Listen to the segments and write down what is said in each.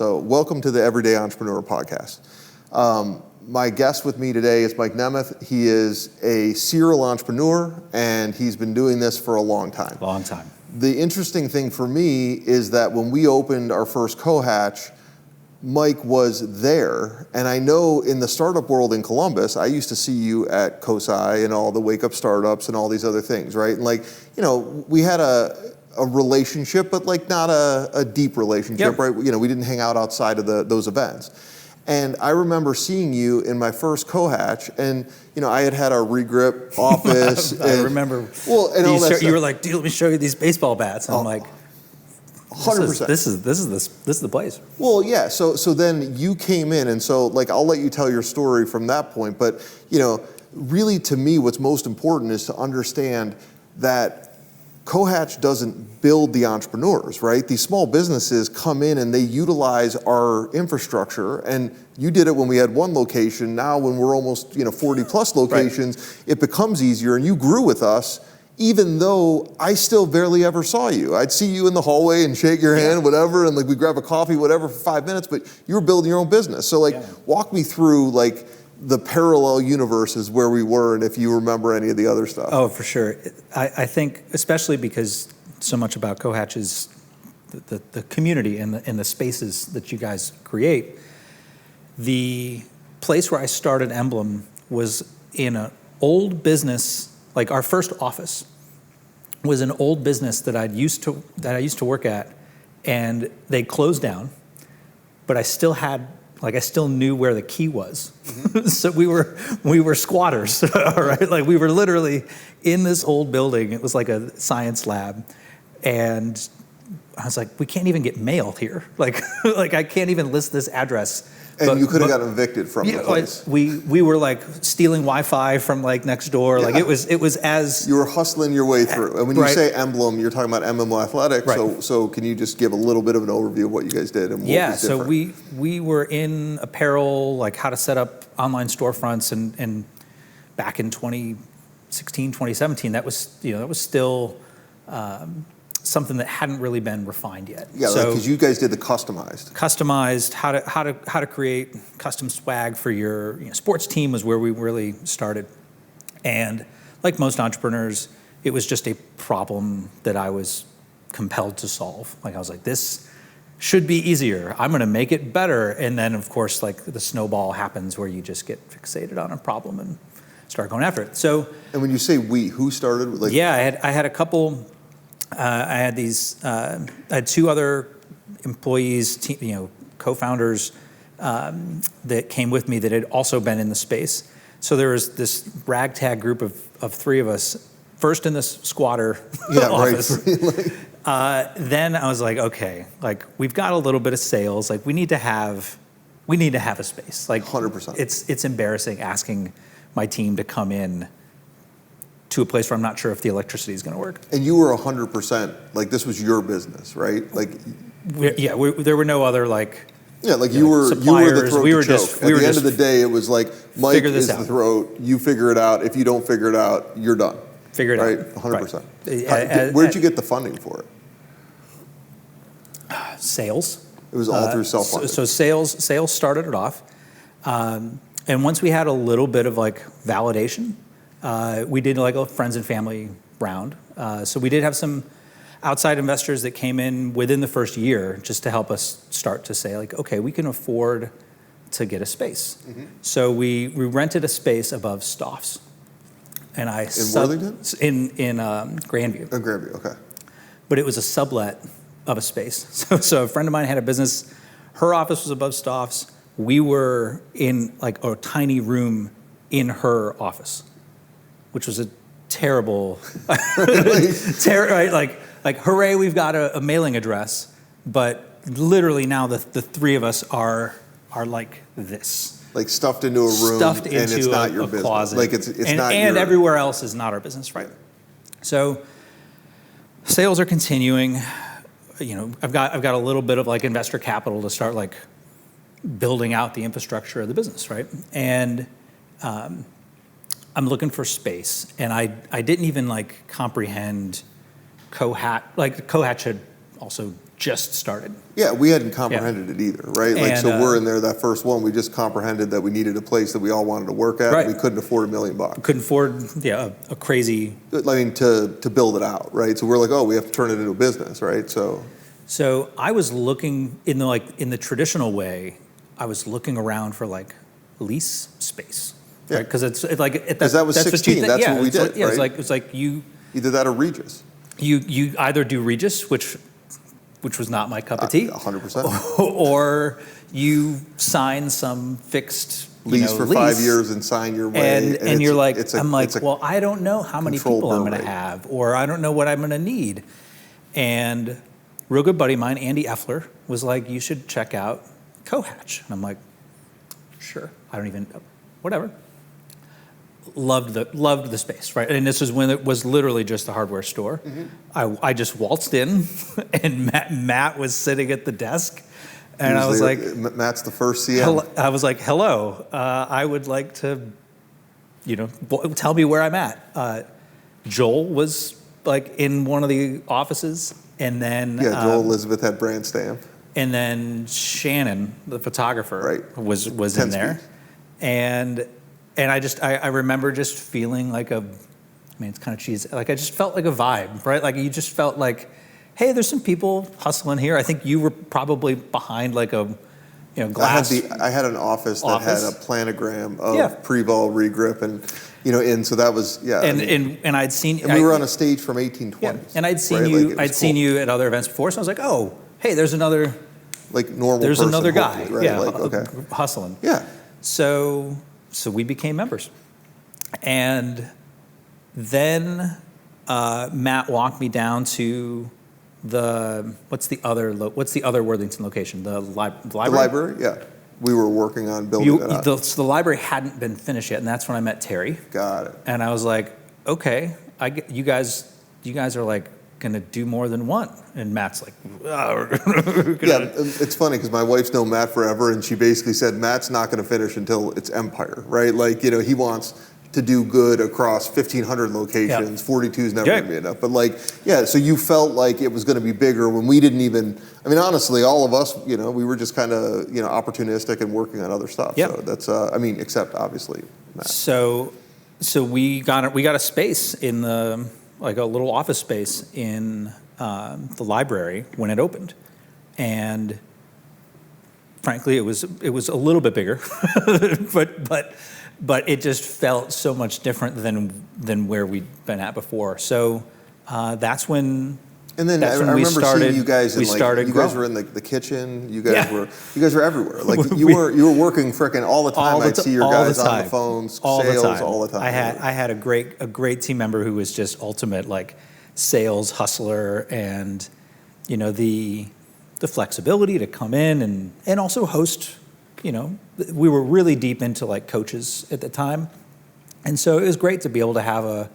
So welcome to the Everyday Entrepreneur Podcast. My guest with me today is Mike Nemeth. He is a serial entrepreneur, and he's been doing this for a long time. Long time. The interesting thing for me is that when we opened our first COhatch, Mike was there, and I know in the startup world in Columbus, I used to see you at COSI and all the Wake Up Startups and all these other things, right? And we had a relationship, but not a deep relationship, right? We didn't hang out outside of those events. And I remember seeing you in my first COhatch, and I had our regrip office. I remember. Well, and all that stuff. You were like, "Dude, let me show you these baseball bats." And I'm like, 100%. This is the place. Well, yeah. So then you came in, and so I'll let you tell your story from that point. But really, to me, what's most important is to understand that COhatch doesn't build the entrepreneurs, right? These small businesses come in and they utilize our infrastructure, and you did it when we had one location. Now when we're almost 40 plus locations, right, it becomes easier, and you grew with us, even though I still barely ever saw you. I'd see you in the hallway and shake your hand, whatever, and we'd grab a coffee, whatever, for 5 minutes, but you were building your own business. So walk me through the parallel universes where we were, and if you remember any of the other stuff. Oh, for sure. I think, especially because so much about COhatch is the community and the spaces that you guys create. The place where I started Emblem was in an old business. Our first office was an old business that I used to work at, and they closed down, but I still had. I still knew where the key was. Mm-hmm. So we were squatters, all right? We were literally in this old building. It was like a science lab. And I was like, we can't even get mail here. I can't even list this address. And you could have gotten evicted from the place. We were stealing Wi-Fi from next door. Yeah. It was as you were hustling your way through. And when you say Emblem, you're talking about Emblem Athletic. Right. So can you just give a little bit of an overview of what you guys did and what was different? So we were in apparel, how to set up online storefronts, and back in 2016, 2017, that was still something that hadn't really been refined yet. Yeah, because you guys did the customized how to create custom swag for your sports team was where we really started. And like most entrepreneurs, it was just a problem that I was compelled to solve. I was like, this should be easier. I'm going to make it better. And then of course, the snowball happens where you just get fixated on a problem and start going after it. So. And when you say we, who started? I had a couple. I had two other employees, co-founders that came with me that had also been in the space. So there was this ragtag group of three of us, first in this squatter office. Right. Then I was like, okay, we've got a little bit of sales. We need to have a space. 100%. It's embarrassing asking my team to come in to a place where I'm not sure if the electricity is going to work. And you were 100%, this was your business, right? There were no other you were the throat to choke. At the end of the day, it was Mike is the throat. You figure it out. If you don't figure it out, you're done. Figure it out. Right, 100%. Where'd you get the funding for it? Sales. It was all through self-funding. So sales started it off, and once we had a little bit of validation. We did a friends and family round. So we did have some outside investors that came in within the first year just to help us start to say okay, we can afford to get a space. Mm-hmm. So we rented a space above Stoff's. And in Worthington? In Grandview. In Grandview, okay. But it was a sublet of a space. So a friend of mine had a business. Her office was above Stoff's. We were in a tiny room in her office, which was a terrible, right? Hooray, we've got a mailing address, but literally now the three of us are like this. Stuffed into a room, stuffed and into it's not your a business. closet. It's not and everywhere else is not our business, right? So sales are continuing. I've got a little bit of investor capital to start building out the infrastructure of the business, right? And I'm looking for space, and I didn't even comprehend COhatch. COhatch had also just started. Yeah, we hadn't comprehended it either, right? Like, And, so we're in there that first one. We just comprehended that we needed a place that we all wanted to work at. Right. We couldn't afford $1 million. Couldn't afford a crazy. I mean, to build it out, right? So we're like, oh, we have to turn it into a business, right? So I was looking in the traditional way. I was looking around for like lease space, Yeah. right? Because it's like Because that was that's 16. What you That's what we did, Yeah, right? it's like you Either that or Regis. you either do Regis, which was not my cup of tea, 100%. or you sign some fixed Lease for 5 years and sign your way. and you're like, I'm well, I don't know how many control people I'm burn going to rate. have, or I don't know what I'm going to need. And a real good buddy of mine, Andy Effler, was like, you should check out COHatch. And I'm like, sure. I don't even, whatever. Loved the space, right? And this was when it was literally just a hardware store. Mm-hmm. I just waltzed in, and Matt was sitting at the desk, and I was like, Matt's the first CM. I was like, hello, I would like to, tell me where I'm at. Joel was like in one of the offices, and then Joel Elizabeth had brand stamp. And then Shannon, the photographer, Right. was in there, and I remember just feeling like it's kind of cheesy. Like I just felt like a vibe, right? Like you just felt like, hey, there's some people hustling here. I think you were probably behind like a, glass. I had an office that had a planogram of pre-vol, regrip, and so that was And I'd seen. And we were on a stage from 1820s. Yeah, and I'd seen right? you. Like, I'd seen you at other events before, so I was like, oh, hey, there's another. Like normal. There's person, another guy. hopefully, right? Yeah, Like, okay. hustling. Yeah. So we became members, and then Matt walked me down to what's the other Worthington location? The library. The library, yeah. We were working on building that up. So the library hadn't been finished yet, and that's when I met Terry. Got it. And I was like, okay, you guys are like going to do more than one. And Matt's like, Yeah, it's funny because my wife's known Matt forever, and she basically said Matt's not going to finish until it's empire, right? Like, he wants to do good across 1,500 locations. 42 is never going to be enough. But so you felt like it was going to be bigger when we didn't even, honestly, all of us, we were just kind of, opportunistic and working on other stuff. Yep. So that's, except obviously Matt. So we got a space in like a little office space in the library when it opened, and frankly, it was a little bit bigger, but it just felt so much different than where we'd been at before. So that's when. And then I remember seeing you guys. You guys were in the kitchen. You guys were everywhere. Like you were working frickin' all the time. I'd see your guys on the phones, sales all the time. I had a great team member who was just ultimate like sales hustler, and the flexibility to come in and also host. We were really deep into like coaches at the time, and so it was great to be able to have a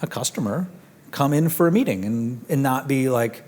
customer come in for a meeting and not be like,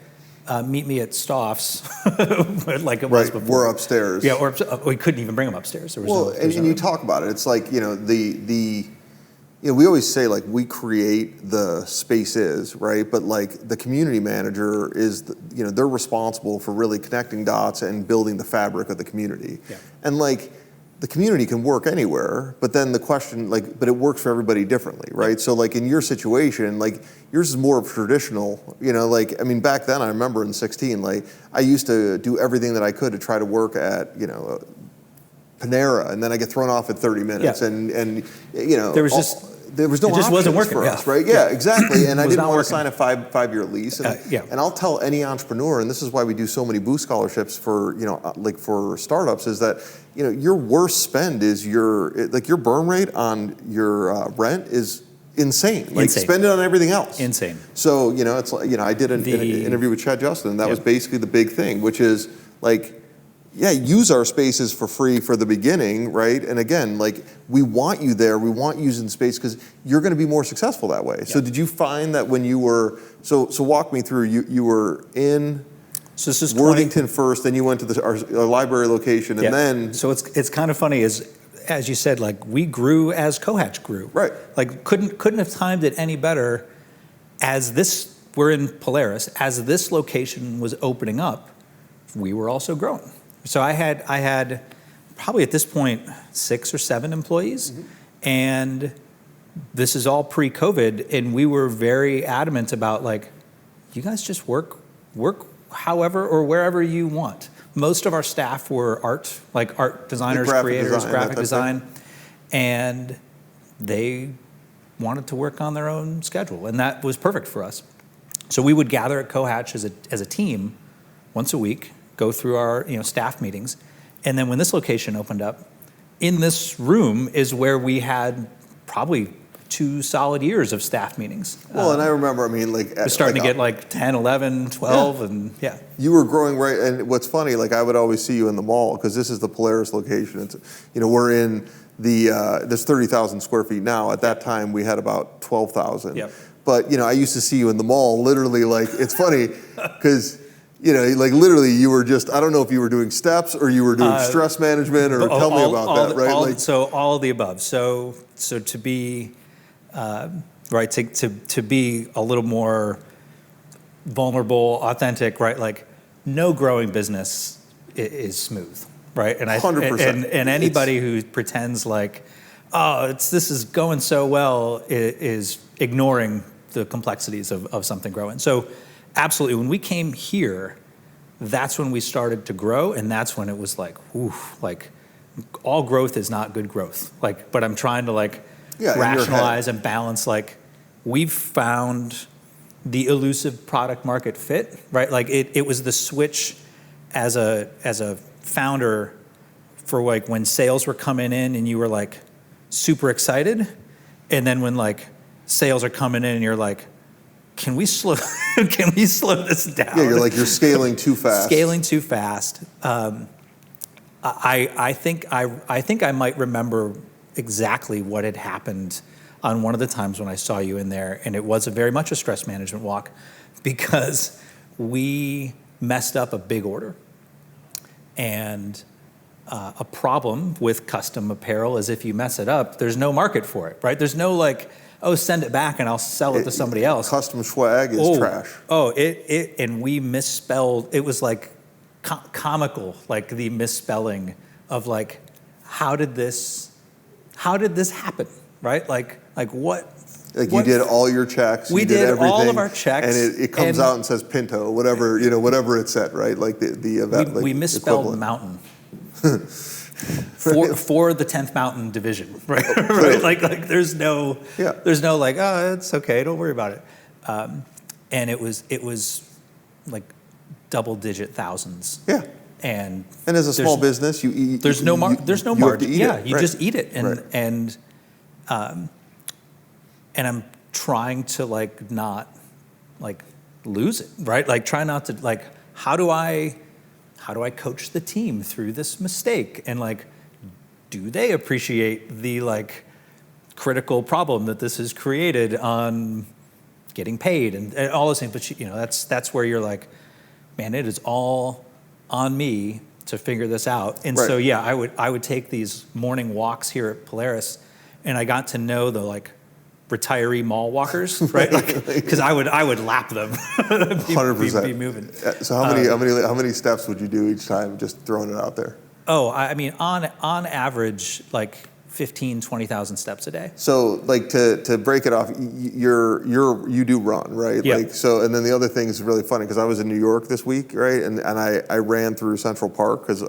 meet me at Stoff's, like it was before. We're upstairs. Yeah, we couldn't even bring them upstairs. There was and you talk about it. It's like, we always say like we create the spaces, right? But like the community manager is, they're responsible for really connecting dots and building the fabric of the community. Yeah. And like the community can work anywhere, but then the question, but it works for everybody differently, right? So like in your situation, like yours is more of traditional, back then I remember in 16, like I used to do everything that I could to try to work at, Panera, and then I get thrown off at 30 minutes, and there was no it just wasn't working for us, right? Yeah, exactly. And I didn't want to sign a five-year lease. And I'll tell any entrepreneur, and this is why we do so many boost scholarships for for startups, is that your worst spend is your burn rate on your rent is insane. Spend it on everything else. Insane. So it's like I did an interview with Chad Justin. And that was basically the big thing, which is use our spaces for free for the beginning, right? And again, we want you there. We want you using space because you're going to be more successful that way. Yeah. So did you find that when you were, so walk me through, you were in Worthington first, then you went to our library location, and then. So it's kind of funny as you said, we grew as COHatch grew. Right. Couldn't have timed it any better we're in Polaris, as this location was opening up. we were also growing. So I had probably at this point 6 or 7 employees, and this is all pre-COVID, and we were very adamant about like, you guys just work however or wherever you want. Most of our staff were art designers, creators, graphic design, and they wanted to work on their own schedule, and that was perfect for us. So we would gather at COhatch as a team once a week, go through our staff meetings, and then when this location opened up, in this room is where we had probably 2 solid years of staff meetings. Well, and I remember, I mean, like... We're starting to get like 10, 11, 12, and yeah. You were growing, right? And what's funny, like I would always see you in the mall, because this is the Polaris location. It's, we're in there's 30,000 square feet now. At that time, we had about 12,000. Yep. But, I used to see you in the mall, literally, like, it's funny, because... like literally you were just, I don't know if you were doing steps or you were doing stress management, or tell me about that, right? So all of the above. So to be, right, to be a little more vulnerable, authentic, right? Like no growing business is smooth, right? And 100%. And anybody who pretends like, this is going so well is ignoring the complexities of something growing. So absolutely, when we came here, that's when we started to grow, and that's when it was like, oof, like all growth is not good growth. Like, but I'm trying to rationalize and balance. Like, we've found the elusive product market fit, right? Like it was the switch as a founder for like when sales were coming in and you were like super excited, and then when like sales are coming in and you're like, can we slow this down? Yeah, you're scaling too fast. Scaling too fast. I think I might remember exactly what had happened on one of the times when I saw you in there, and it was very much a stress management walk, because we messed up a big order. And a problem with custom apparel is if you mess it up, there's no market for it, right? There's no like, oh, send it back and I'll sell it to somebody else. Custom swag is trash. And we misspelled, it was like comical, like the misspelling of like, how did this happen, right? Like what? Like you did all your checks. We did everything, all of our checks. And it comes out and says Pinto, whatever, whatever it said, right? Like the event. We misspelled equivalent. Mountain. For the 10th Mountain Division, right? Right? Like there's no like, oh, it's okay, don't worry about it. And it was like double-digit thousands. Yeah. And as a small business, you eat. There's no margin. Yeah, you just eat it, and I'm trying to like not like lose it, right? Like try not to like, how do I coach the team through this mistake? And like, do they appreciate the like critical problem that this has created on getting paid and all those things? But that's where you're like, man, it is all on me to figure this out. And so yeah, I would take these morning walks here at Polaris, and I got to know the like retiree mall walkers, right? Because I would lap them. 100%. Be moving. So how many steps would you do each time? Just throwing it out there. Oh, I mean, on average, like 20,000 steps a day. So like to break it off, you do run, right? Yep. Like so, and then the other thing is really funny because I was in New York this week, right? And I ran through Central Park because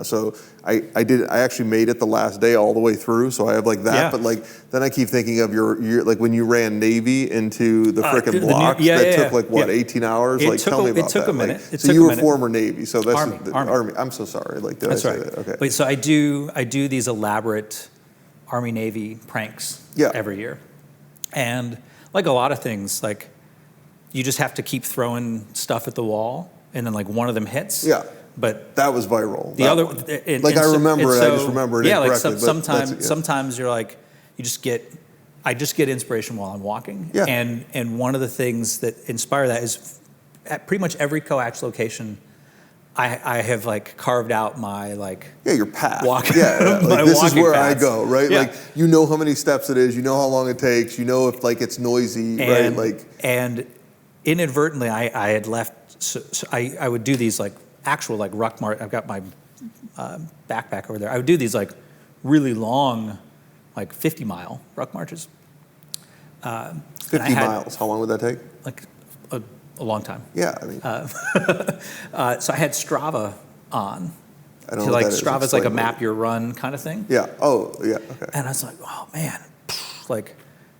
so I actually made it the last day all the way through, so I have like that. Yeah. But like then I keep thinking of your like when you ran Navy into the frickin' blocks took like what 18 hours. Tell me about that. It took a minute. So you were former Navy, so that's Army. I'm so sorry. Like did that's I say right. that? Okay. Wait, so I do these elaborate Army Navy pranks every year, and like a lot of things, like you just have to keep throwing stuff at the wall, and then like one of them hits. Yeah. But that was viral. The other, I remember it. I just remember it incorrectly. Like sometimes you're like, I just get inspiration while I'm walking. Yeah. And one of the things that inspire that is at pretty much every COhatch location, I have like carved out my like your path. Walking. Yeah. Like this is where paths. I go, right? Yeah. Like you know how many steps it is, you know how long it takes, you know if like it's noisy, right? Like and inadvertently I had left. So I would do these like actual like ruck march. I've got my backpack over there. I would do these like really long, like 50-mile ruck marches. 50 miles. How long would that take? Like a long time. Yeah, I mean. So I had Strava on. I don't know So what like that is. Strava's like a Explain map your run kind of thing. Yeah. Oh, yeah. Okay. And I was like, oh man, like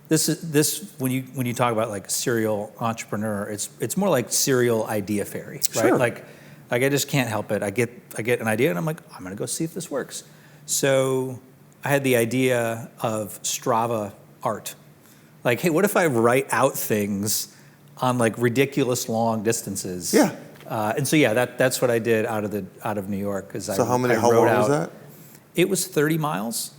this when you talk about like serial entrepreneur, it's more like serial idea fairy, right? Sure. Like I just can't help it. I get an idea and I'm like, I'm gonna go see if this works. So I had the idea of Strava art. Like, hey, what if I write out things on like ridiculous long distances? Yeah. And so that's what I did out of New York. So how long was that? It was 30 miles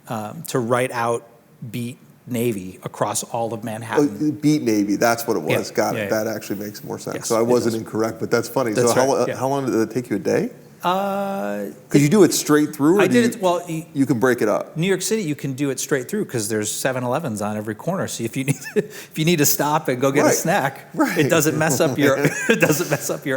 to write out beat Navy across all of Manhattan. Oh, beat Navy, that's what it was. Yeah. Got it. Yeah, yeah. That actually makes more sense. Yes, so I it wasn't does. incorrect, but that's funny. That's so right, yeah. how long did it take you? A day? Because you do it straight through? Or I did it, well, you can break it up. New York City, you can do it straight through because there's 7-Elevens on every corner. So if you need to stop and go get a Right. snack, Right. it doesn't mess up your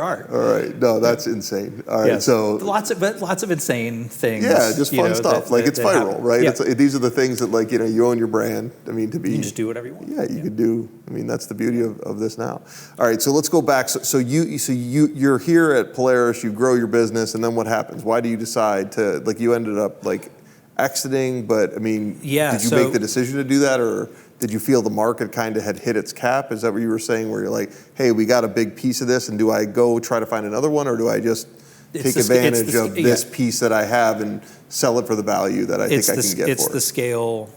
art. All right. No, that's insane. All right. Yes. So lots of insane things. yeah, just fun stuff. It's viral, happen. right? Yeah. These are the things that you own your brand. I mean, to be. You can just do whatever you want. Yeah, you could do. I mean, that's the beauty of this now. All right, so let's go back. So you're here at Polaris. You grow your business, and then what happens? Why do you decide to you ended up exiting? But I mean, Yeah, did you make the decision to do that, or did you feel the market kind of had hit its cap? Is that what you were saying? Where you're like, hey, we got a big piece of this, and do I go try to find another one, or do I just take advantage of this piece that I have and sell it for the value that I think I can get for it? It's the scale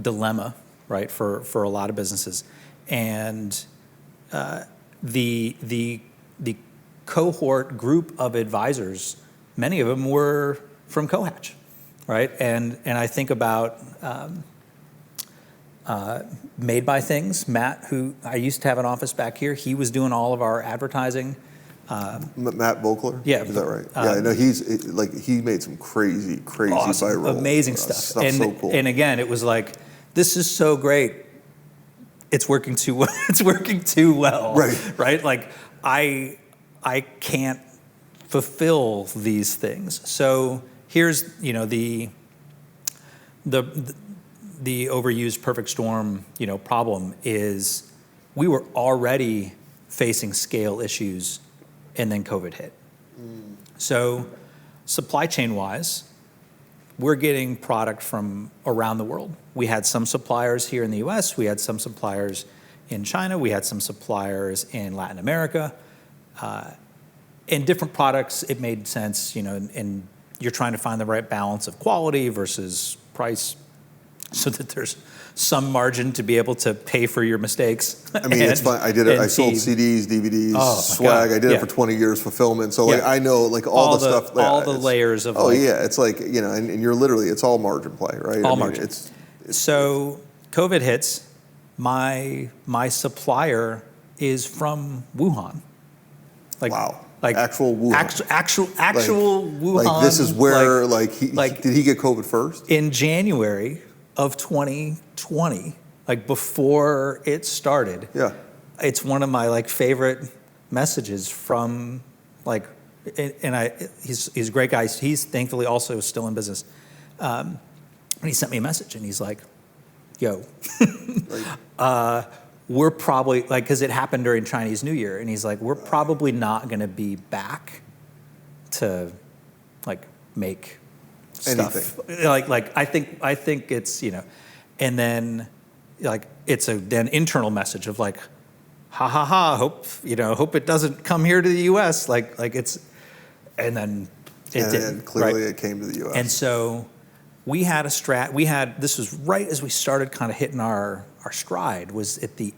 dilemma, right, for a lot of businesses. And the cohort group of advisors, many of them were from COhatch, right? And I think about Made by Things. Matt, who I used to have an office back here, he was doing all of our advertising. Matt Vogler? Yeah. Is that right? Yeah, I know he made some crazy Awesome, viral amazing stuff. So cool. And again, it was like, this is so great. It's working too well. It's working too well. Right. Like I can't fulfill these things. So here's the overused perfect storm problem is we were already facing scale issues, and then COVID hit. So supply chain wise, we're getting product from around the world. We had some suppliers here in the US, we had some suppliers in China, we had some suppliers in Latin America. In different products, it made sense, and you're trying to find the right balance of quality versus price so that there's some margin to be able to pay for your mistakes. I mean, it's fun. I did it. I sold CDs, DVDs, swag. I did it for 20 years, fulfillment. So I know all the stuff. All the layers of. Oh yeah, it's and you're literally, it's all margin play, right? All margin. So COVID hits. My supplier is from Wuhan. Wow. Actual Wuhan. Actual Wuhan. This is where did he get COVID first? In January of 2020, before it started. Yeah. It's one of my favorite messages from he's a great guy. He's thankfully also still in business. And he sent me a message and he's like, yo, we're probably because it happened during Chinese New Year, and he's like, we're probably not going to be back to make stuff. Anything. I think it's and then it's then internal message of ha ha ha, hope it doesn't come here to the U.S. It's, and then it did. And clearly it came to the U.S. And so we had this was right as we started kind of hitting our stride, was at the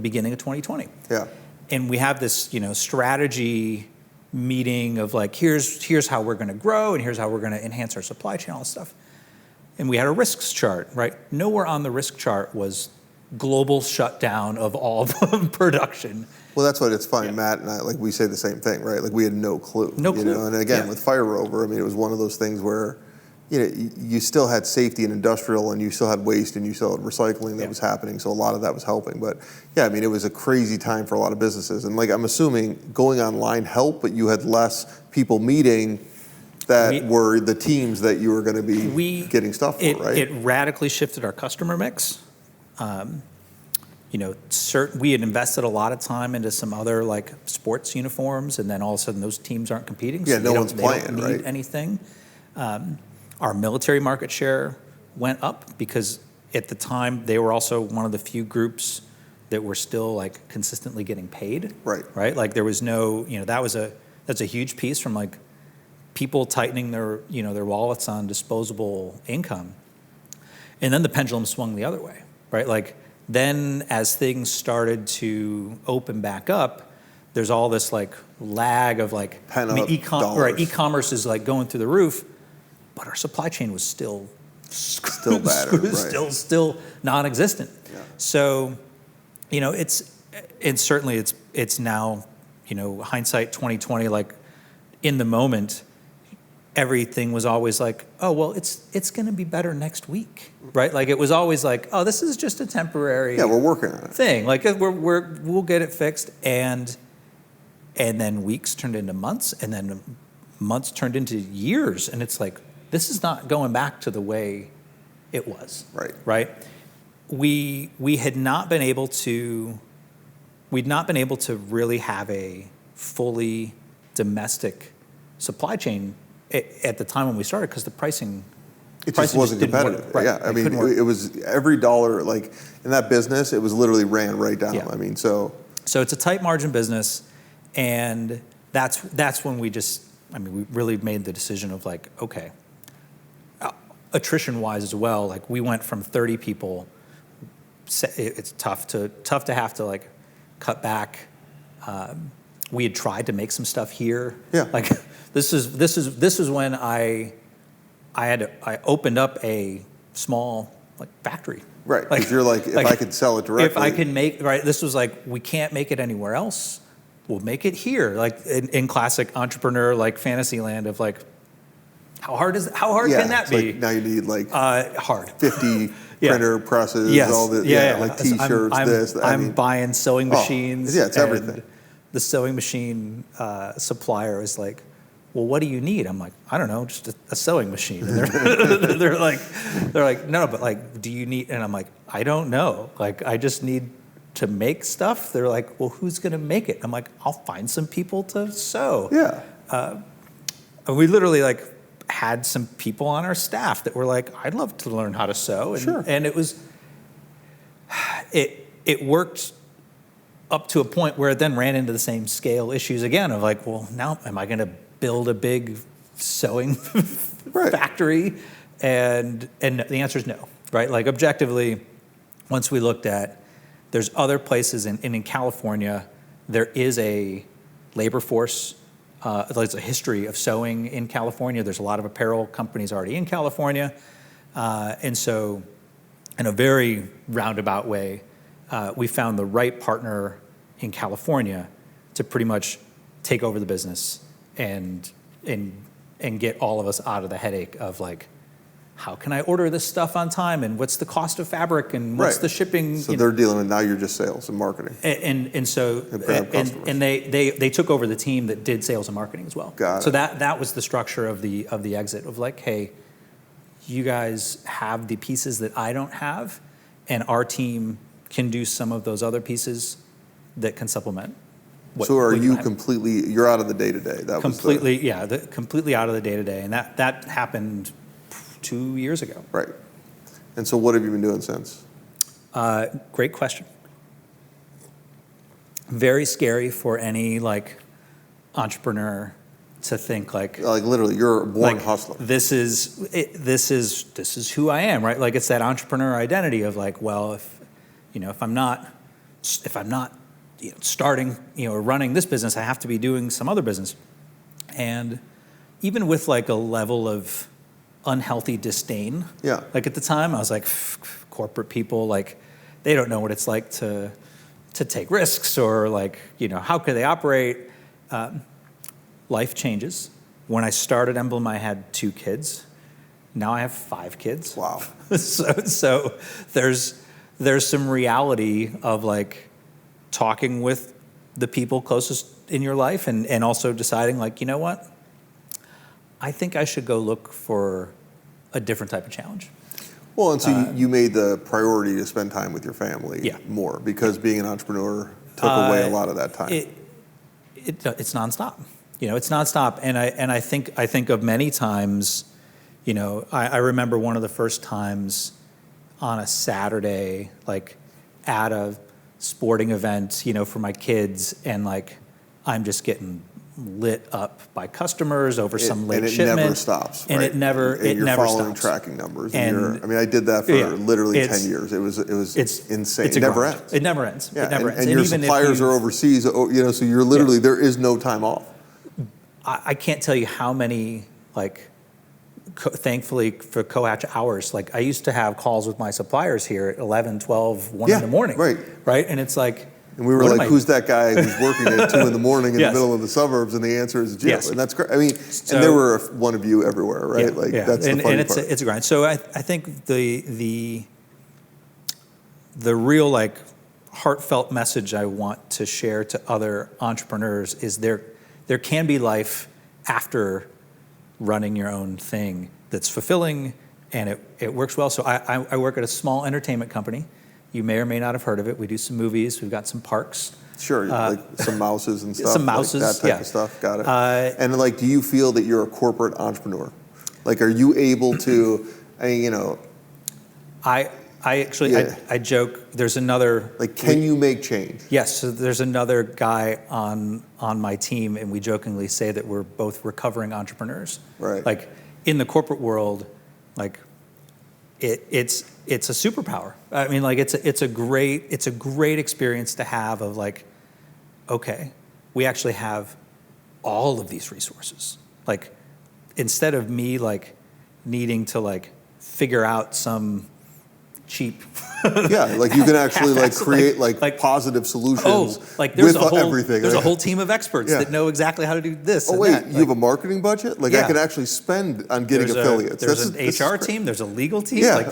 beginning of 2020. Yeah. And we have this strategy meeting of here's how we're going to grow and here's how we're going to enhance our supply chain, all this stuff. And we had a risks chart, right? Nowhere on the risk chart was global shutdown of all production. Well, that's what it's funny. Yeah. Matt and I, we say the same thing, right? We had no clue. No clue. And again, with Fire Rover, I mean, it was one of those things where, you still had safety and industrial, and you still had waste, and you still had recycling that was happening. So a lot of that was helping. But yeah, I mean, it was a crazy time for a lot of businesses. And like, I'm assuming going online helped, but you had less people meeting that were the teams that you were going to be getting stuff for, right? It radically shifted our customer mix. We had invested a lot of time into some other like sports uniforms, and then all of a sudden those teams aren't competing. Yeah, So no one's playing, they don't need right? anything. Our military market share went up because at the time they were also one of the few groups that were still like consistently getting paid. Right. Right. Like there was no, that's a huge piece from like people tightening their wallets on disposable income. And then the pendulum swung the other way, right? Like then as things started to open back up, there's all this like lag of like, e-commerce is like going through the roof, but our supply chain was still battered, right? still non-existent. Yeah. So, it's certainly now, hindsight 2020, like in the moment, everything was always like, oh, well, it's going to be better next week, right? Like it was always like, oh, this is just a temporary we're working on it thing. Like we'll get it fixed, and then weeks turned into months, and then months turned into years, and it's like this is not going back to the way it was. Right. We'd not been able to really have a fully domestic supply chain at the time when we started, because the pricing just wasn't competitive. Right. Yeah, I mean, it was every dollar, like in that business, it was literally ran right down. Yeah. I mean, so it's a tight margin business, and that's when we really made the decision of like, okay, attrition wise as well, like we went from 30 people. It's tough to have to like cut back. We had tried to make some stuff here. Yeah. Like this is when I opened up a small like factory. Right. Because you're like, if I could sell it directly. If I can this was like, we can't make it anywhere else. We'll make it here. Like in classic entrepreneur like fantasy land of like, how hard can that be? Like now you need like hard 50 printer presses, all the like T-shirts. I'm buying sewing machines. It's everything. The sewing machine supplier is like, well, what do you need? I'm like, I don't know, just a sewing machine. And they're like, no, but like, do you need? And I'm like, I don't know. Like, I just need to make stuff. They're like, well, who's going to make it? I'm like, I'll find some people to sew. Yeah. And we literally like had some people on our staff that were like, I'd love to learn how to sew. And, sure. And it worked up to a point where it then ran into the same scale issues again of like, well, now am I going to build a big sewing factory? And the answer is no, right? Like objectively, once we looked at, there's other places in California, there is a labor force. There's a history of sewing in California. There's a lot of apparel companies already in California. And so in a very roundabout way, we found the right partner in California to pretty much take over the business and get all of us out of the headache of like, how can I order this stuff on time, and what's the cost of fabric, and what's the shipping? So they're dealing with, now you're just sales and marketing. And so they took over the team that did sales and marketing as well. Got it. So that was the structure of the exit of like, hey, you guys have the pieces that I don't have, and our team can do some of those other pieces that can supplement. So are you completely, you're out of the day-to-day? Completely out of the day-to-day. And that happened 2 years ago. Right. And so what have you been doing since? Great question. Very scary for any like entrepreneur to think like literally you're a born hustler. This is who I am, right? Like it's that entrepreneur identity of like, well, if I'm not starting, or running this business, I have to be doing some other business. And even with like a level of unhealthy disdain, like at the time I was like, corporate people, like they don't know what it's like to take risks, or like, how could they operate? Life changes. When I started Emblem, I had 2 kids. Now I have 5 kids. Wow. So there's some reality of like talking with the people closest in your life and also deciding like, you know what? I think I should go look for a different type of challenge. Well, and so you made the priority to spend time with your family more because being an entrepreneur took away a lot of that time. It's nonstop. It's nonstop. And I think of many times, I remember one of the first times on a Saturday, like at a sporting event, for my kids, and like I'm just getting lit up by customers over some late shipment. And it never stops. And right? it never you're following stops. tracking numbers. And I did that for literally 10 years. It was insane. It never grind. ends. It never ends. Yeah. It never ends. And your even suppliers are overseas, so you're literally, there is no time off. I can't tell you how many, like, thankfully for COhatch hours, like I used to have calls with my suppliers here at 11, 12, 1 in the morning. Right. And it's like, and we were like, who's that guy who's working at 2 in the morning in the middle of the suburbs? And the answer is Jim. And that's great. I mean, and there were one of you everywhere, right? That's the funny part. It's a grind. So I think the real like heartfelt message I want to share to other entrepreneurs is there can be life after running your own thing that's fulfilling and it works well. So I work at a small entertainment company. You may or may not have heard of it. We do some movies. We've got some parks. Sure, like some mouses and stuff. Some mouses, like that type of stuff. Got it. And like, do you feel that you're a corporate entrepreneur? Like, are you able to, I joke. There's another. Like, can you make change? Yes. So there's another guy on my team, and we jokingly say that we're both recovering entrepreneurs. Right. Like in the corporate world, like it's a superpower. I mean, like it's a great experience to have of like, okay, we actually have all of these resources. Like instead of me like needing to like figure out some cheap like you can actually like create like positive solutions like there's with everything. There's a whole team of experts that know exactly how to do this. Oh wait, you have a marketing budget? Like I can actually spend on getting affiliates. There's an HR team. There's a legal team. Yeah. Like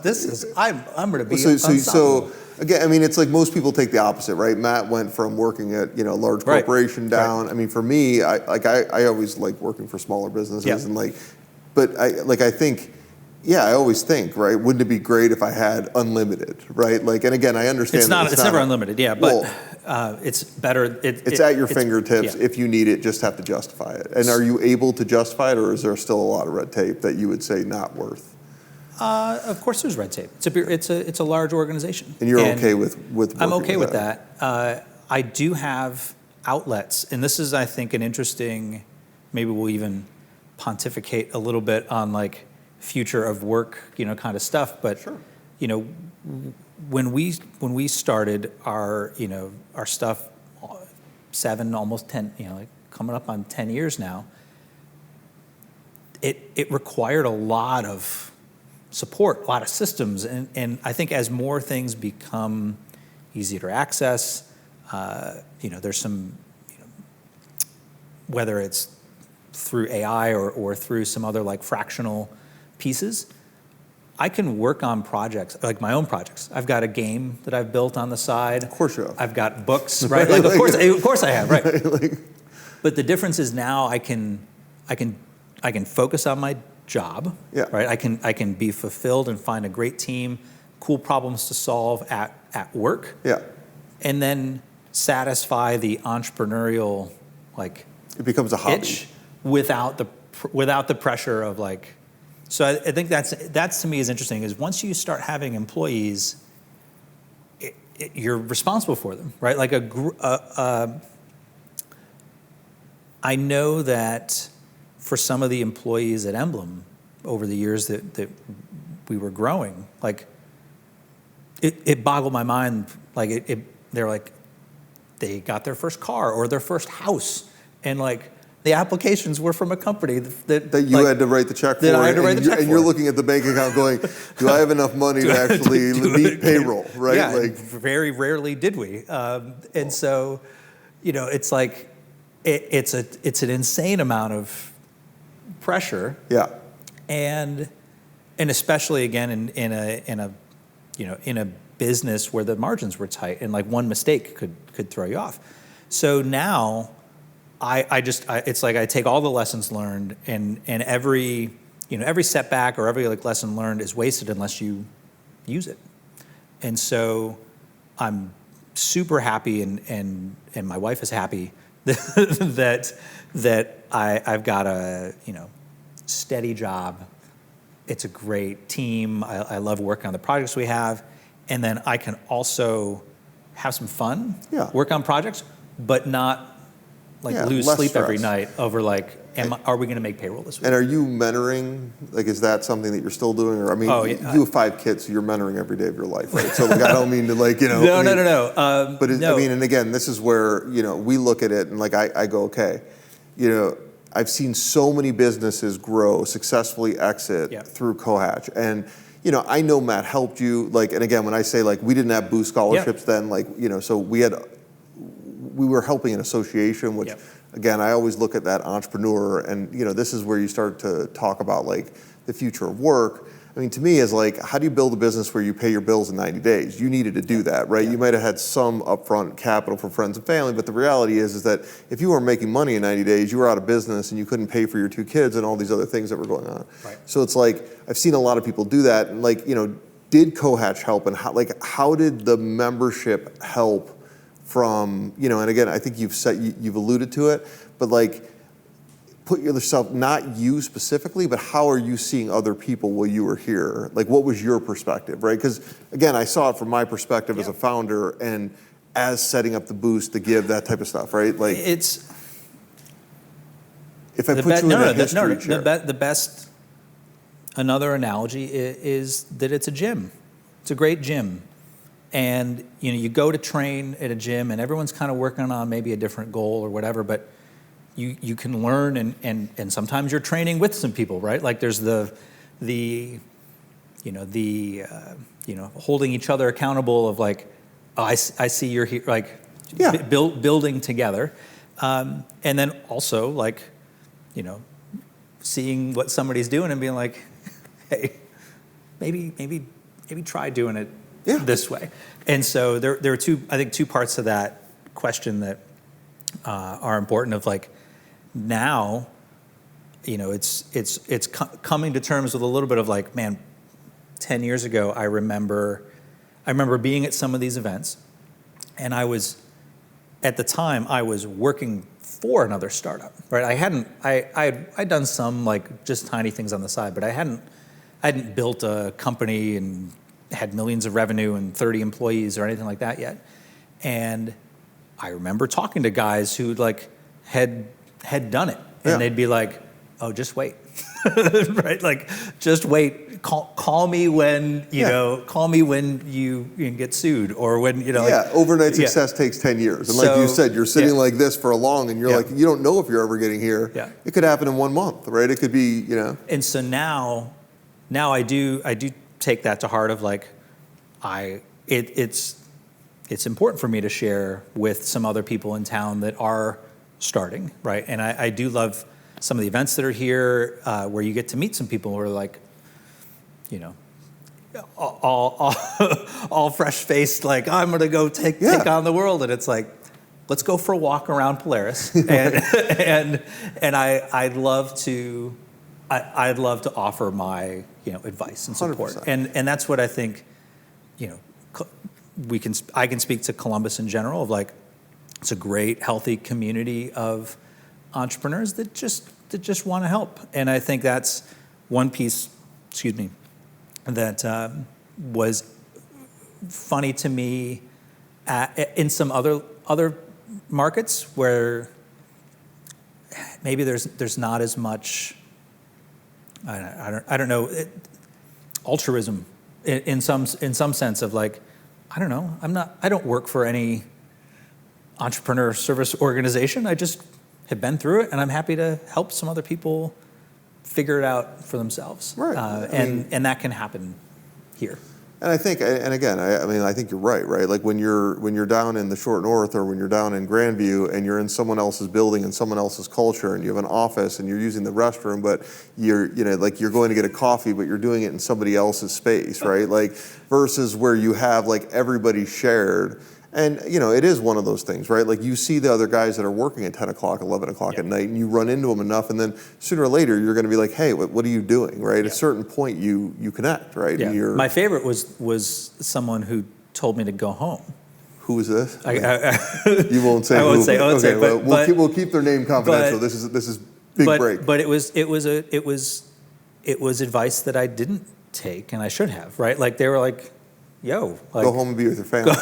this is I'm going to be so again, I mean, it's like most people take the opposite, right? Matt went from working at a large corporation down. I mean, for me, I always like working for smaller businesses and like, but I think. Yeah, I always think, right? Wouldn't it be great if I had unlimited, right? Like, and again, I understand it's never unlimited, but it's better. It's at your fingertips. If you need it, just have to justify it. And are you able to justify it, or is there still a lot of red tape that you would say not worth? Of course, there's red tape. It's a large organization, and you're okay with. I'm okay with that. I do have outlets, and this is, I think, an interesting. Maybe we'll even pontificate a little bit on like. Future of work, kind of stuff. But when we started our stuff 7, almost 10, like coming up on 10 years now, it required a lot of support, a lot of systems, and I think as more things become easier to access, there's some, whether it's through AI or through some other like fractional pieces, I can work on projects, like my own projects. I've got a game that I've built on the side. Of course you have. I've got books, right? Like, of course I have, right? But the difference is now I can focus on my job, right? I can be fulfilled and find a great team, cool problems to solve at work, and then satisfy the entrepreneurial like it becomes a hobby itch without the pressure of like. So I think that's to me is interesting. Is once you start having employees, you're responsible for them, right? Like I know that for some of the employees at Emblem over the years that we were growing, like it boggled my mind. Like they're like they got their first car or their first house, and like. The applications were from a company that you had to write the check for. That I had to write the check for. And you're looking at the bank account going, do I have enough money to actually meet payroll, right? Yeah, like, very rarely did we. And so, it's like, it's an insane amount of pressure. Yeah. And and especially again in a business where the margins were tight and like one mistake could throw you off. So now it's like I take all the lessons learned and every setback or every like lesson learned is wasted unless you use it. And so I'm super happy and my wife is happy that I've got a steady job. It's a great team. I love working on the projects we have. And then I can also have some fun, work on projects, but not like lose sleep stress every night over like, are we going to make payroll this week? And are you mentoring? Like, is that something that you're still doing? Or I mean, you have 5 kids, so you're mentoring every day of your life, right? So like, I don't mean to like, No. But I mean, and again, this is where, we look at it and like, I go, okay, I've seen so many businesses grow, successfully exit through COHatch. And, I know Matt helped you, like, and again, when I say like, we didn't have boost scholarships then, like, so we were helping an association, which again, I always look at that entrepreneur and, this is where you start to talk about like the future of work. I mean, to me is like, how do you build a business where you pay your bills in 90 days? You needed to do that, right? You might have had some upfront capital for friends and family, but the reality is that if you weren't making money in 90 days, you were out of business and you couldn't pay for your 2 kids and all these other things that were going on. Right. So it's like, I've seen a lot of people do that. And like, did COHatch help? And how did the membership help from, and again, I think you've alluded to it, but like, put yourself, not you specifically, but how are you seeing other people while you were here? Like, what was your perspective, right? Because again, I saw it from my perspective as a founder and as setting up the boost, the give, that type of stuff, right? Like, it's if I put you in a history chair. The best, another analogy is that it's a gym. It's a great gym. And you go to train at a gym and everyone's kind of working on maybe a different goal or whatever, but you can learn and sometimes you're training with some people, right? Like there's the holding each other accountable of like, oh, I see you're here, like building together. And then also like, seeing what somebody's doing and being like, hey, maybe try doing it this way. And so there are two parts to that question that are important of like, now, it's coming to terms with a little bit of like, man, 10 years ago, I remember being at some of these events, and at the time, I was working for another startup, right? I'd done some like just tiny things on the side, but I hadn't built a company and had millions of revenue and 30 employees or anything like that yet. And I remember talking to guys who like had done it, and they'd be like, "Oh, just wait, right? Like, just wait. Call me when call me when you get sued or when overnight success takes 10 years, and like you said, you're sitting like this for a long, and you're like, you don't know if you're ever getting here. It could happen in 1 month, right? It could be, And so now I do take that to heart of like, it's important for me to share with some other people in town that are starting, right? And I do love some of the events that are here where you get to meet some people who are like, all fresh-faced, like, I'm going to go take on the world. And it's like, let's go for a walk around Polaris. And I'd love to offer my, advice and support. 100%. And that's what I think, I can speak to Columbus in general of like, it's a great, healthy community of entrepreneurs that just want to help. And I think that's one piece, that was funny to me in some other markets where maybe there's not as much, I don't know, altruism in some sense of like, I don't know, I don't work for any entrepreneur service organization. I just have been through it, and I'm happy to help some other people figure it out for themselves. Right. And that can happen here. And I think, and again, I mean, I think you're right? Like when you're down in the short north, or when you're down in Grandview and you're in someone else's building and someone else's culture, and you have an office and you're using the restroom, but like you're going to get a coffee, but you're doing it in somebody else's space, right? Like versus where you have like everybody shared. And, it is one of those things, right? Like you see the other guys that are working at 10 o'clock, 11 o'clock at night, and you run into them enough, and then sooner or later you're going to be like, hey, what are you doing, right? At a certain point you connect, right? Yeah. And My favorite was someone who told me to go home. Who is this? You won't say. I won't who. say. I won't say. But we'll keep their name confidential. This is big break. But it was advice that I didn't take, and I should have, right? Like they were like, "Yo, like, go home and be with your family.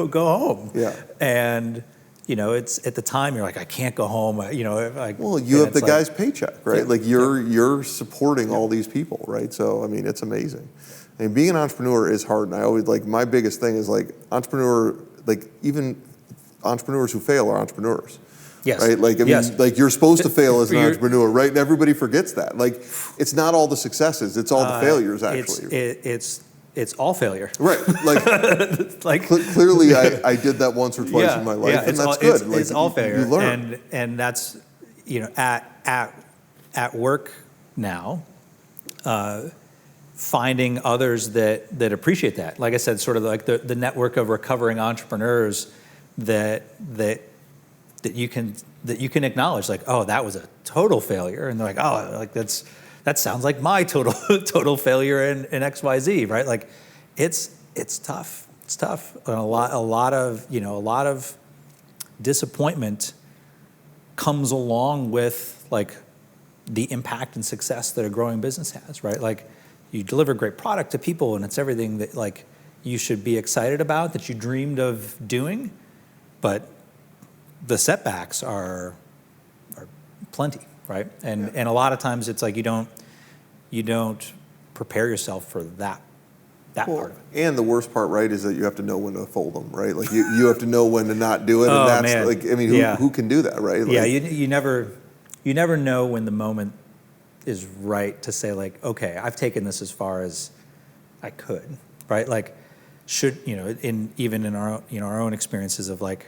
go home." Yeah. And it's at the time you're like, I can't go home. Well, you have the guy's paycheck, right? Like you're supporting all these people, right? So I mean, it's amazing. I mean, being an entrepreneur is hard, and I always my biggest thing is like even entrepreneurs who fail are entrepreneurs. Yes. Right? Like, I mean, like you're supposed to fail as an entrepreneur, right? And everybody forgets that. Like, it's not all the successes, it's all the failures, actually. It's all failure. Right. Like, clearly I did that once or twice in my life, and that's good. It's all failure. You learn. And that's, at work now, finding others that appreciate that. Like I said, sort of like the network of recovering entrepreneurs that you can acknowledge, like, oh, that was a total failure, and they're like, oh, like that sounds like my total failure in XYZ, right? Like, it's tough. It's tough, and a lot of disappointment comes along with like the impact and success that a growing business has, right? Like, you deliver great product to people, and it's everything that like you should be excited about, that you dreamed of doing, but the setbacks are plenty, right? And a lot of times it's like you don't prepare yourself for that part of it. And the worst part, right, is that you have to know when to fold them, right? Like you have to know when to not do it, and that's man. like, I mean, who can do that, right? Like, you never know when the moment is right to say, like, okay, I've taken this as far as I could, right? Like, should even in our own experiences of like,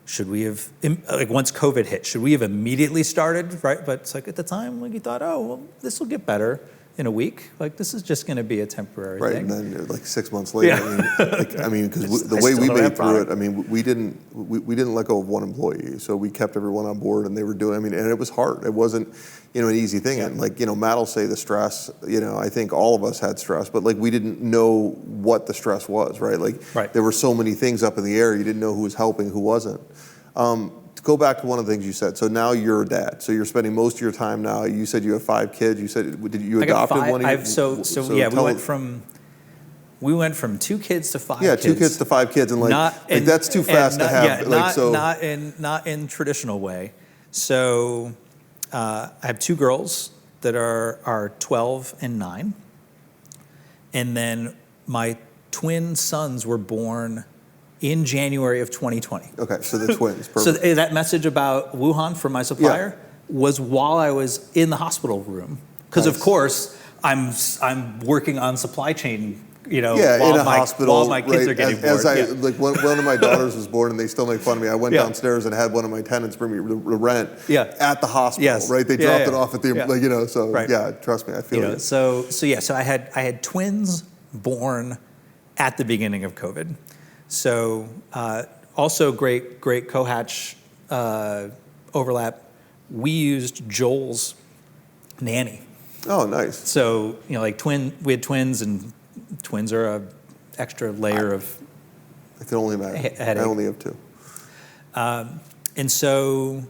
should we have, like, once COVID hit, should we have immediately started, right? But it's like at the time, like, you thought, oh, well, this will get better in a week. Like, this is just going to be a temporary thing. Right, and then like 6 months later, because the way we made through it, I mean, we didn't let go of one employee, so we kept everyone on board, and they were doing. I mean, and it was hard. It wasn't, an easy thing. Yeah. And like, Matt will say the stress. I think all of us had stress, but like we didn't know what the stress was, right? Like, there were so many things up in the air. You didn't know who was helping, who wasn't. To go back to one of the things you said. So now you're a dad. So you're spending most of your time now. You said you have 5 kids. You said you adopted one of you? We went from 2 kids to 5 yeah, kids. 2 kids to 5 kids, and that's too fast to have. Not in traditional way. So I have 2 girls that are 12 and 9, and then my twin sons were born in January of 2020. Okay, so the twins. Perfect. So that message about Wuhan from my supplier was while I was in the hospital room, because of course I'm working on supply chain. While in a hospital, while my kids are getting born. Like one of my daughters was born, and they still make fun of me. I went downstairs and had one of my tenants bring me the rent at the hospital. Right, they dropped it off at the So trust me, I feel it. So I had twins born at the beginning of COVID. So also great COhatch overlap. We used Joel's nanny. Oh, nice. So we had twins, and twins are a extra layer of. I can only imagine. Headache. I only have 2. And so,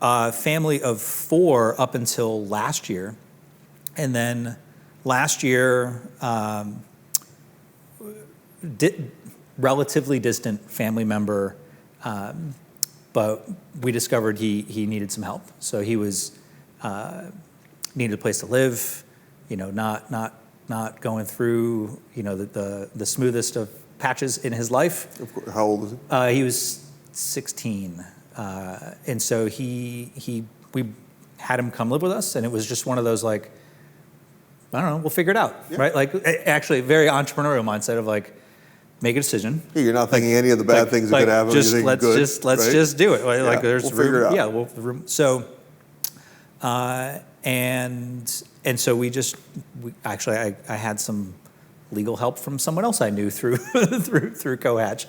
family of 4 up until last year, and then last year, relatively distant family member, but we discovered he needed some help. So he was needed a place to live, not going through the smoothest of patches in his life. Of course. How old is he? He was 16, and so we had him come live with us, and it was just one of those like, I don't know, we'll figure it out, right? Like, actually, a very entrepreneurial mindset of like, make a decision. Yeah, you're not thinking any of the bad things that could happen. Just let's right? just do it. Like there's we'll figure it out. room. So, and so we actually I had some legal help from someone else I knew through through COhatch,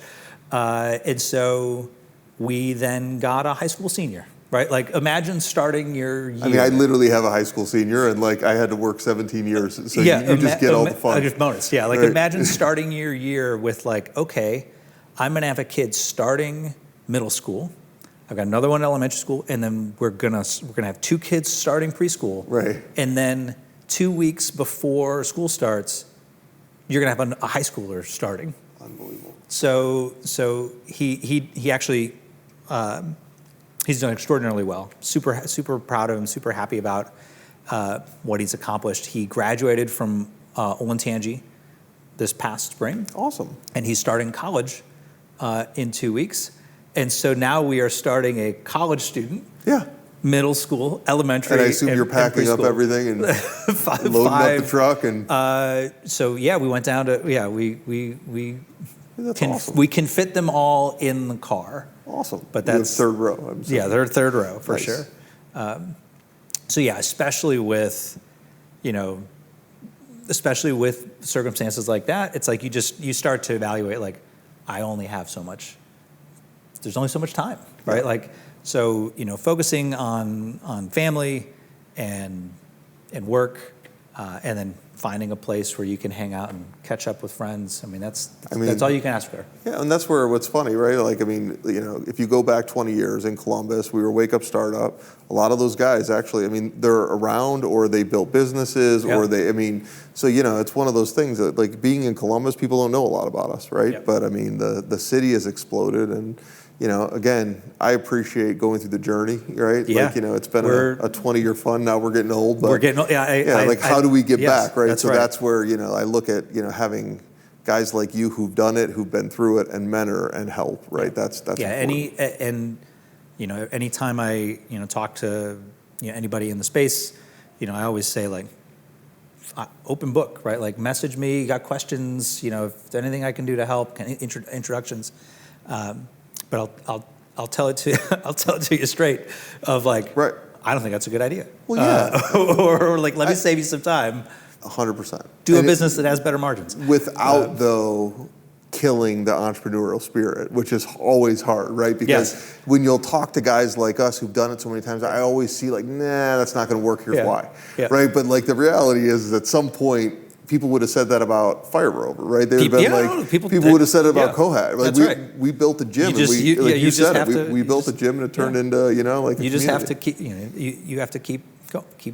and so we then got a high school senior. Right, like imagine starting your year. I mean, I literally have a high school senior, and like I had to work 17 years, so you just get all the fun. Bonus, yeah. Like imagine starting your year with like, okay, I'm gonna have a kid starting middle school. I've got another one in elementary school, and then we're gonna have 2 kids starting preschool. Right. And then 2 weeks before school starts, you're gonna have a high schooler starting. Unbelievable. So he actually. He's done extraordinarily well. Super proud of him. Super happy about what he's accomplished. He graduated from Olentangy this past spring. Awesome. And he's starting college in 2 weeks. And so now we are starting a college student. Yeah. Middle school, elementary, and I assume you're packing up everything and loading up the truck and. So yeah, we went down to Awesome. we can fit them all in the car. Awesome. But that's third row. Yeah, they're third row for nice. Sure. So yeah, especially with circumstances like that, it's like you start to evaluate like, I only have so much. There's only so much time, right? Yeah. Like so focusing on family and work, and then finding a place where you can hang out and catch up with friends. I mean, that's all you can ask for. Yeah, and that's what's funny, right? Like, I mean, if you go back 20 years in Columbus, we were Wake Up Startup. A lot of those guys actually, I mean, they're around or they built businesses or so, it's one of those things that like being in Columbus, people don't know a lot about us, right? Yep. But I mean, the city has exploded and, again, I appreciate going through the journey, right? Yeah. Like, it's been a 20-year fun. Now we're getting old, but we're getting old. Yeah. How do we get yes, back, right? That's so right. that's where, I look at, having guys like you who've done it, who've been through it, and mentor and help, right? That's important. Anytime I talk to anybody in the space, I always say like open book, right? Like message me, you got questions, if there's anything I can do to help, introductions. But I'll tell it to you straight of like, right. I don't think that's a good idea. Well, yeah. Or like, let me save you some time. 100%. Do a business that has better margins. Without, though, killing the entrepreneurial spirit, which is always hard, right? Because when you'll talk to guys like us who've done it so many times, I always see like, nah, that's not going to work. Here's why, right? But like the reality is at some point, people would have said that about Fire Rover, right? They would have been people would have said it about COhatch. Like we built a gym, we built a gym and it turned into like a you just community. have to keep you have to keep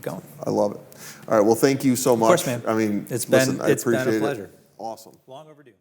going. I love it. All right, well, thank you so much. Of course, man. I mean, it's been a appreciate pleasure. It. Awesome. Long overdue.